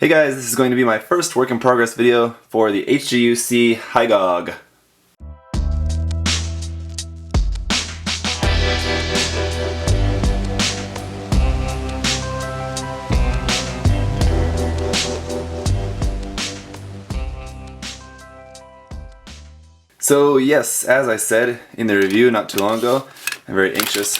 Hey guys, this is going to be my first work in progress video for the HGUC Hy-Gogg. So yes, as I said in the review not too long ago, I'm very anxious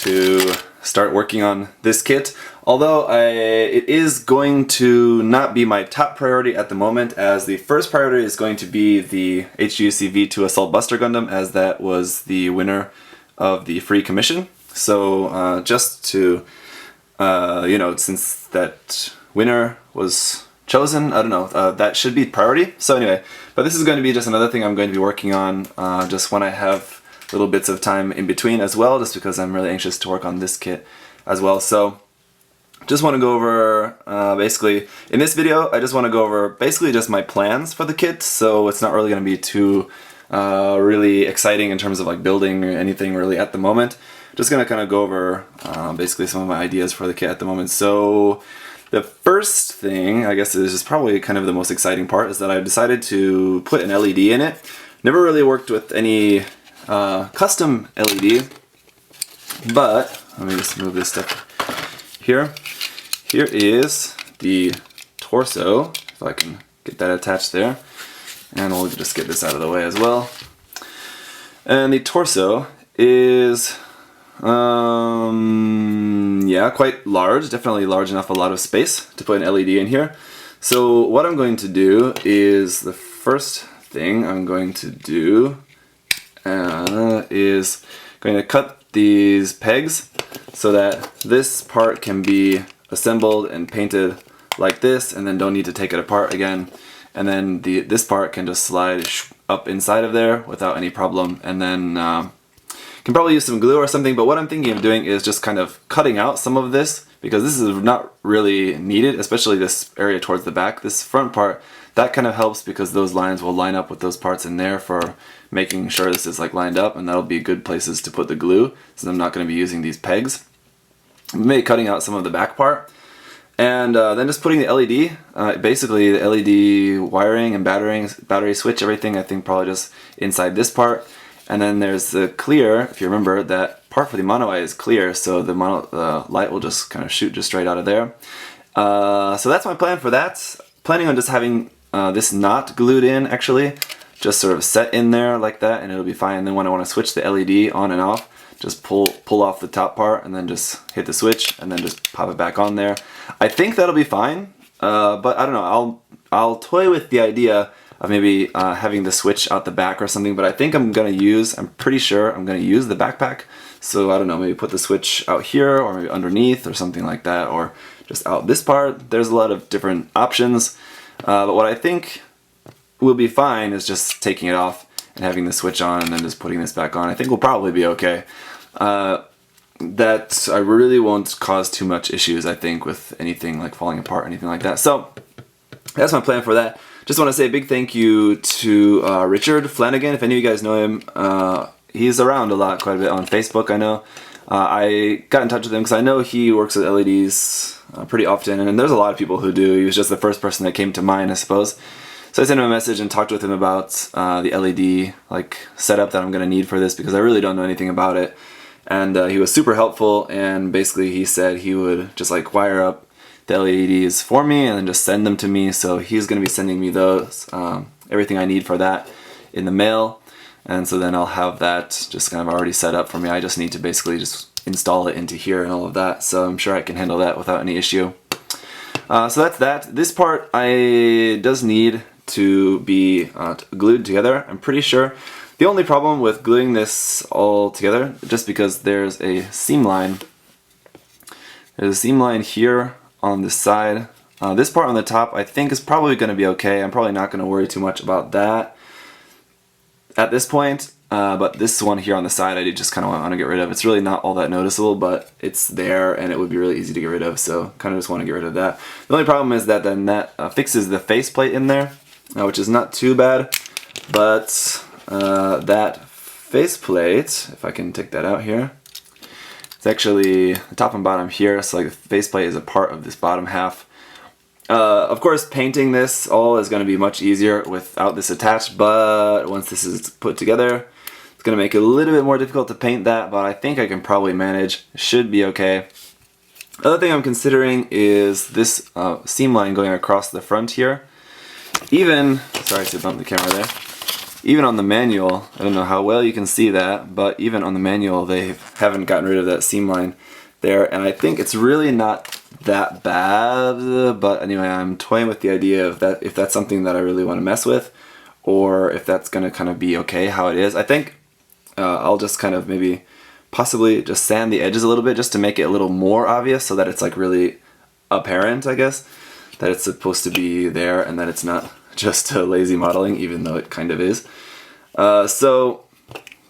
to start working on this kit. Although it is going to not be my top priority at the moment, as the first priority is going to be the HGUC V2 Assault Buster Gundam, as that was the winner of the free commission. So just to, since that winner was chosen, I don't know, that should be priority. So anyway, but this is going to be just another thing I'm going to be working on just when I have little bits of time in between as well, just because I'm really anxious to work on this kit as well. So just want to go over, basically, in this video, I just want to go over basically just my plans for the kit, so it's not really going to be too really exciting in terms of like building or anything really at the moment. Just going to kind of go over basically some of my ideas for the kit at the moment. So the first thing, I guess is probably kind of the most exciting part, is that I decided to put an LED in it. Never really worked with any custom LED, but let me just move this stuff here. Here is the torso, if I can get that attached there, and we'll just get this out of the way as well. And the torso is yeah, quite large, definitely large enough, a lot of space to put an LED in here. So what I'm going to do is, the first thing I'm going to do is going to cut these pegs so that this part can be assembled and painted like this, and then don't need to take it apart again, and then this part can just slide up inside of there without any problem, and then can probably use some glue or something. But what I'm thinking of doing is just kind of cutting out some of this, because this is not really needed, especially this area towards the back. This front part, that kind of helps because those lines will line up with those parts in there for making sure this is like lined up, and that'll be good places to put the glue, since I'm not going to be using these pegs. Maybe cutting out some of the back part, and then just putting the LED, basically the LED wiring and battery switch, everything, I think probably just inside this part. And then there's the clear, if you remember, that part for the mono eye is clear, so the light will just kind of shoot just straight out of there. So that's my plan for that. Planning on just having this not glued in, actually, just sort of set in there like that, and it'll be fine. And then when I want to switch the LED on and off, just pull off the top part and then just hit the switch and then just pop it back on there. I think that'll be fine, but I don't know. I'll toy with the idea of maybe having the switch out the back or something, but I think I'm pretty sure I'm gonna use the backpack. So I don't know, maybe put the switch out here, or maybe underneath or something like that, or just out this part. There's a lot of different options, but what I think will be fine is just taking it off and having the switch on and then just putting this back on. I think we'll probably be okay. That I really won't cause too much issues, I think, with anything like falling apart or anything like that. So that's my plan for that. Just want to say a big thank you to Richard Flanagan. If any of you guys know him, he's around a lot, quite a bit on Facebook, I know. I got in touch with him because I know he works with LEDs pretty often, and there's a lot of people who do. He was just the first person that came to mind, I suppose. So I sent him a message and talked with him about the LED setup that I'm going to need for this, because I really don't know anything about it. And he was super helpful, and basically he said he would just wire up the LEDs for me and then just send them to me. So he's going to be sending me those, everything I need for that, in the mail. And so then I'll have that just kind of already set up for me. I just need to basically just install it into here and all of that. So I'm sure I can handle that without any issue. So that's that. This part does need to be glued together, I'm pretty sure. The only problem with gluing this all together, just because there's a seam line. There's a seam line here on this side. This part on the top I think is probably going to be okay. I'm probably not going to worry too much about that at this point. But this one here on the side I did just kind of want to get rid of. It's really not all that noticeable, but it's there and it would be really easy to get rid of, so kind of just want to get rid of that. The only problem is that then that fixes the faceplate in there, which is not too bad, but that faceplate, if I can take that out here, it's actually the top and bottom here, so the faceplate is a part of this bottom half. Of course, painting this all is going to be much easier without this attached, but once this is put together, it's going to make it a little bit more difficult to paint that, but I think I can probably manage. It should be okay. Other thing I'm considering is this seam line going across the front here. Even, sorry to bump the camera there, even on the manual, I don't know how well you can see that, but even on the manual they haven't gotten rid of that seam line there, and I think it's really not that bad, but anyway, I'm toying with the idea of that, if that's something that I really want to mess with, or if that's going to kind of be okay how it is. I think I'll just kind of maybe possibly just sand the edges a little bit just to make it a little more obvious so that it's like really apparent, I guess, that it's supposed to be there and that it's not just lazy modeling, even though it kind of is. So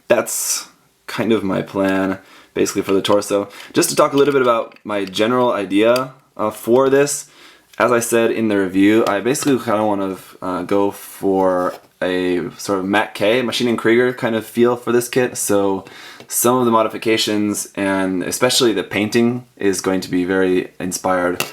that's kind of my plan basically for the torso. Just to talk a little bit about my general idea for this, as I said in the review, I basically kind of want to go for a sort of Ma.K, Machine and Krieger kind of feel for this kit. So some of the modifications and especially the painting is going to be very inspired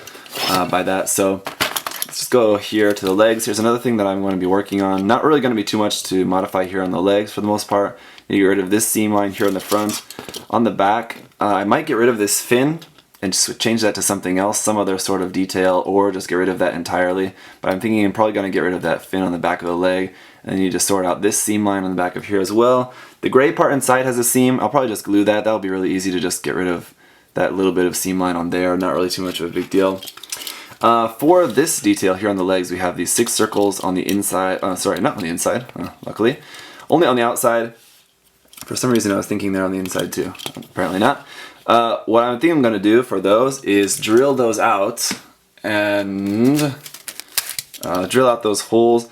by that. So let's just go here to the legs. Here's another thing that I'm going to be working on. Not really going to be too much to modify here on the legs for the most part. You get rid of this seam line here on the front. On the back, I might get rid of this fin and just change that to something else, some other sort of detail, or just get rid of that entirely. But I'm thinking I'm probably going to get rid of that fin on the back of the leg, and then you just sort out this seam line on the back of here as well. The gray part inside has a seam. I'll probably just glue that. That'll be really easy to just get rid of that little bit of seam line on there. Not really too much of a big deal. For this detail here on the legs, we have these 6 circles on the inside. Sorry, not on the inside, luckily. Only on the outside. For some reason I was thinking they're on the inside too. Apparently not. What I think I'm going to do for those is drill those out and drill out those holes,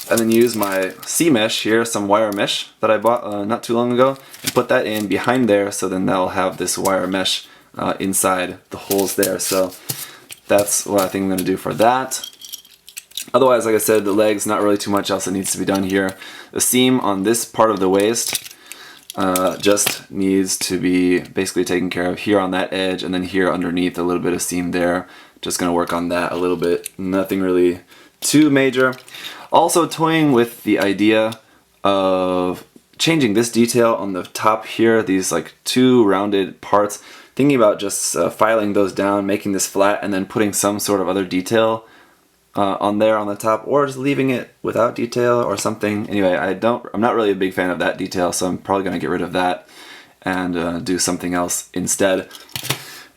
and then use my C-mesh here, some wire mesh that I bought not too long ago, and put that in behind there, so then that'll have this wire mesh inside the holes there. So that's what I think I'm going to do for that. Otherwise, like I said, the legs, not really too much else that needs to be done here. The seam on this part of the waist just needs to be basically taken care of here on that edge, and then here underneath a little bit of seam there. Just going to work on that a little bit. Nothing really too major. Also toying with the idea of changing this detail on the top here, these like 2 rounded parts. Thinking about just filing those down, making this flat, and then putting some sort of other detail on there on the top, or just leaving it without detail or something. Anyway, I'm not really a big fan of that detail, so I'm probably going to get rid of that and do something else instead.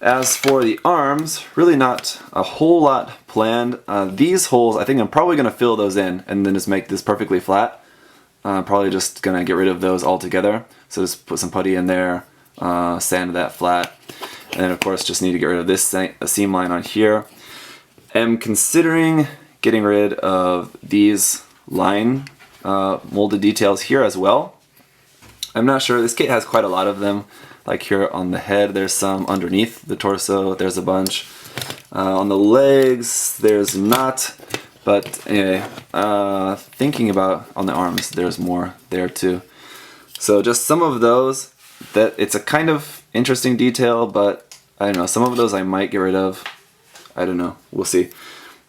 As for the arms, really not a whole lot planned. These holes, I think I'm probably going to fill those in and then just make this perfectly flat. Probably just going to get rid of those altogether. So just put some putty in there, sand that flat, and then of course just need to get rid of this seam line on here. I'm considering getting rid of these line molded details here as well. I'm not sure, this kit has quite a lot of them. Like here on the head, there's some underneath the torso, there's a bunch. On the legs, there's not, but anyway, thinking about on the arms, there's more there too. So just some of those, that it's a kind of interesting detail, but I don't know, some of those I might get rid of. I don't know, we'll see.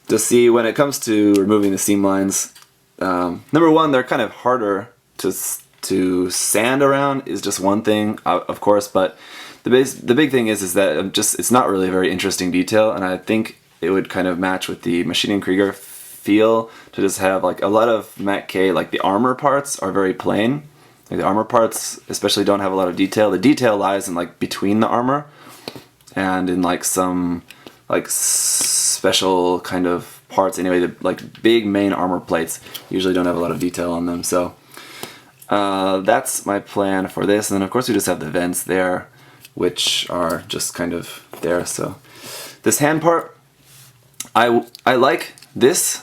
To see when it comes to removing the seam lines, number one, they're kind of harder to sand around is just one thing, of course, but the big thing is that it's not really a very interesting detail, and I think it would kind of match with the Machine and Krieger feel to just have like a lot of Ma.K, like the armor parts are very plain. Like the armor parts especially don't have a lot of detail. The detail lies in like between the armor and in like some like special kind of parts. Anyway, the like big main armor plates usually don't have a lot of detail on them. So that's my plan for this. And then of course we just have the vents there, which are just kind of there. So this hand part, I like this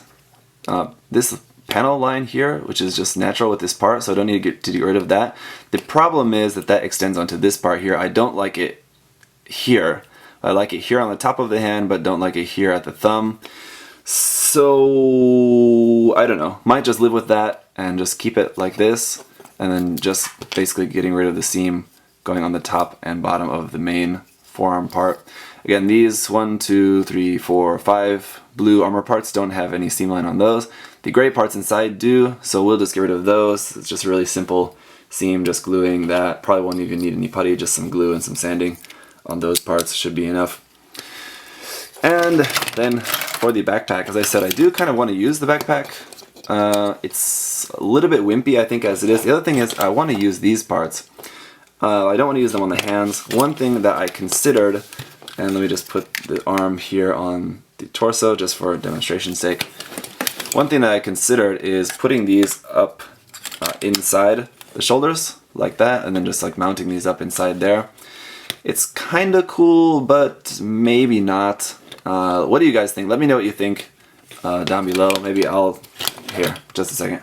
this panel line here, which is just natural with this part, so I don't need to get rid of that. The problem is that extends onto this part here. I don't like it here. I like it here on the top of the hand, but don't like it here at the thumb. So I don't know, might just live with that and just keep it like this, and then just basically getting rid of the seam going on the top and bottom of the main forearm part. Again, these 1, 2, 3, 4, 5 blue armor parts don't have any seam line on those. The gray parts inside do, so we'll just get rid of those. It's just a really simple seam, just gluing that. Probably won't even need any putty, just some glue and some sanding on those parts should be enough. And then for the backpack, as I said, I do kind of want to use the backpack. It's a little bit wimpy, I think, as it is. The other thing is I want to use these parts. I don't want to use them on the hands. One thing that I considered, and let me just put the arm here on the torso just for demonstration's sake. One thing that I considered is putting these up inside the shoulders like that, and then just like mounting these up inside there. It's kind of cool, but maybe not. What do you guys think? Let me know what you think down below. Maybe here, just a second.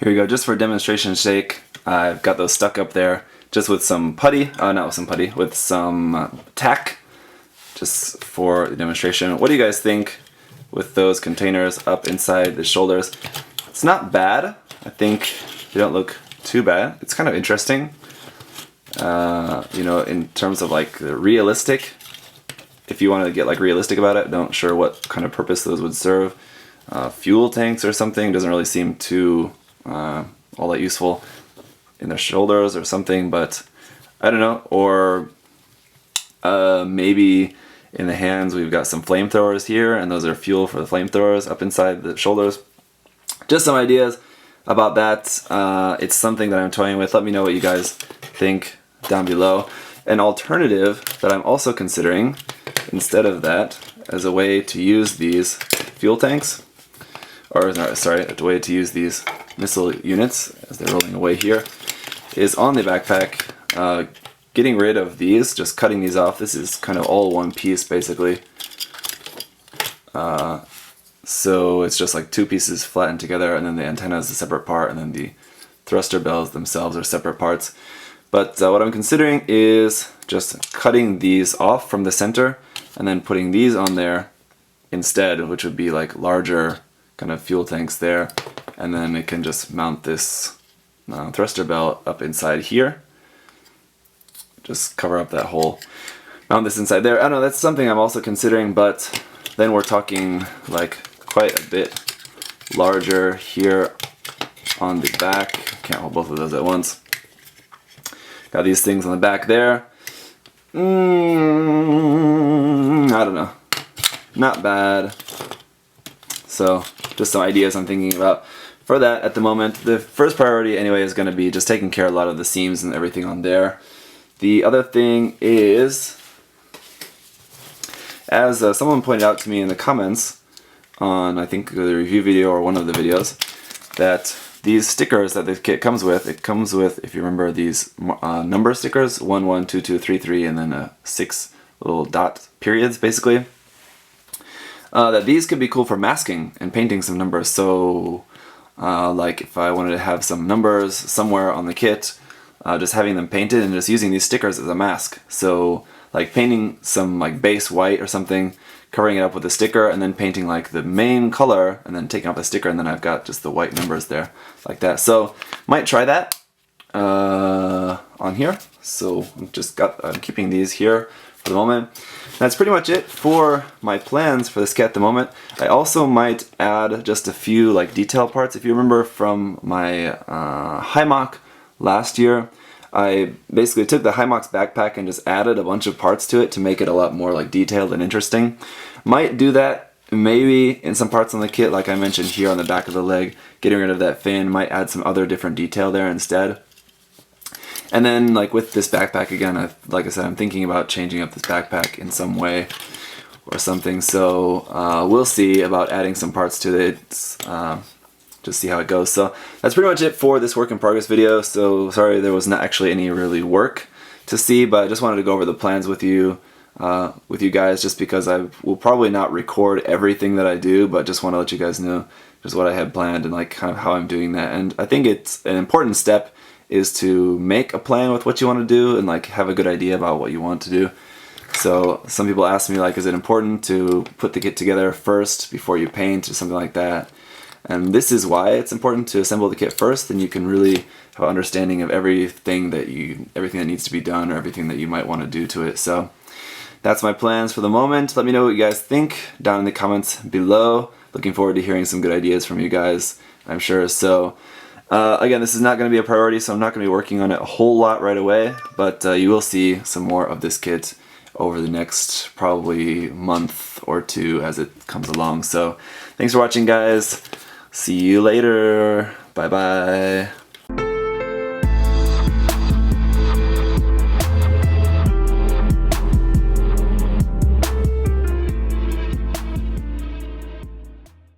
Here we go, just for demonstration's sake, I've got those stuck up there just with some putty, not with some putty, with some tack, just for the demonstration. What do you guys think with those containers up inside the shoulders? It's not bad. I think they don't look too bad. It's kind of interesting, you know, in terms of like the realistic. If you want to get like realistic about it, not sure what kind of purpose those would serve. Fuel tanks or something, doesn't really seem too all that useful in their shoulders or something, but I don't know. Or maybe in the hands we've got some flamethrowers here, and those are fuel for the flamethrowers up inside the shoulders. Just some ideas about that. It's something that I'm toying with. Let me know what you guys think down below. An alternative that I'm also considering instead of that as a way to use these fuel tanks, or no, sorry, a way to use these missile units as they're rolling away here, is on the backpack, getting rid of these, just cutting these off. This is kind of all one piece basically. So it's just like two pieces flattened together, and then the antenna is a separate part, and then the thruster bells themselves are separate parts. But what I'm considering is just cutting these off from the center and then putting these on there instead, which would be like larger kind of fuel tanks there, and then it can just mount this thruster bell up inside here. Just cover up that hole, mount this inside there. I don't know, that's something I'm also considering, but then we're talking like quite a bit larger here on the back. Can't hold both of those at once. Got these things on the back there. I don't know. Not bad. So just some ideas I'm thinking about for that at the moment. The first priority anyway is going to be just taking care of a lot of the seams and everything on there. The other thing is, as someone pointed out to me in the comments on, I think, the review video or one of the videos, that these stickers that the kit comes with, it comes with, if you remember, these number stickers, 1, 1, 2, 2, 3, 3, and then 6 little dot periods, basically. That these could be cool for masking and painting some numbers. So, like if I wanted to have some numbers somewhere on the kit, just having them painted and just using these stickers as a mask. So, like painting some like base white or something, covering it up with a sticker, and then painting like the main color, and then taking off the sticker, and then I've got just the white numbers there, like that. So might try that on here. So I'm keeping these here for the moment. That's pretty much it for my plans for this kit at the moment. I also might add just a few like detail parts. If you remember from my Hy-Gogg last year, I basically took the Hy-Gogg's backpack and just added a bunch of parts to it to make it a lot more like detailed and interesting. Might do that maybe in some parts on the kit, like I mentioned here on the back of the leg, getting rid of that fin. Might add some other different detail there instead. And then like with this backpack again, like I said, I'm thinking about changing up this backpack in some way or something. So we'll see about adding some parts to it. Just see how it goes. So that's pretty much it for this work in progress video. So sorry there was not actually any really work to see, but I just wanted to go over the plans with you guys, just because I will probably not record everything that I do, but just want to let you guys know just what I had planned and like kind of how I'm doing that. And I think it's an important step is to make a plan with what you want to do and like have a good idea about what you want to do. So some people ask me like, is it important to put the kit together first before you paint or something like that? And this is why it's important to assemble the kit first, then you can really have an understanding of everything that needs to be done or everything that you might want to do to it. So that's my plans for the moment. Let me know what you guys think down in the comments below. Looking forward to hearing some good ideas from you guys, I'm sure. So again, this is not going to be a priority, so I'm not going to be working on it a whole lot right away, but you will see some more of this kit over the next probably month or two as it comes along. So thanks for watching, guys. See you later. Bye bye.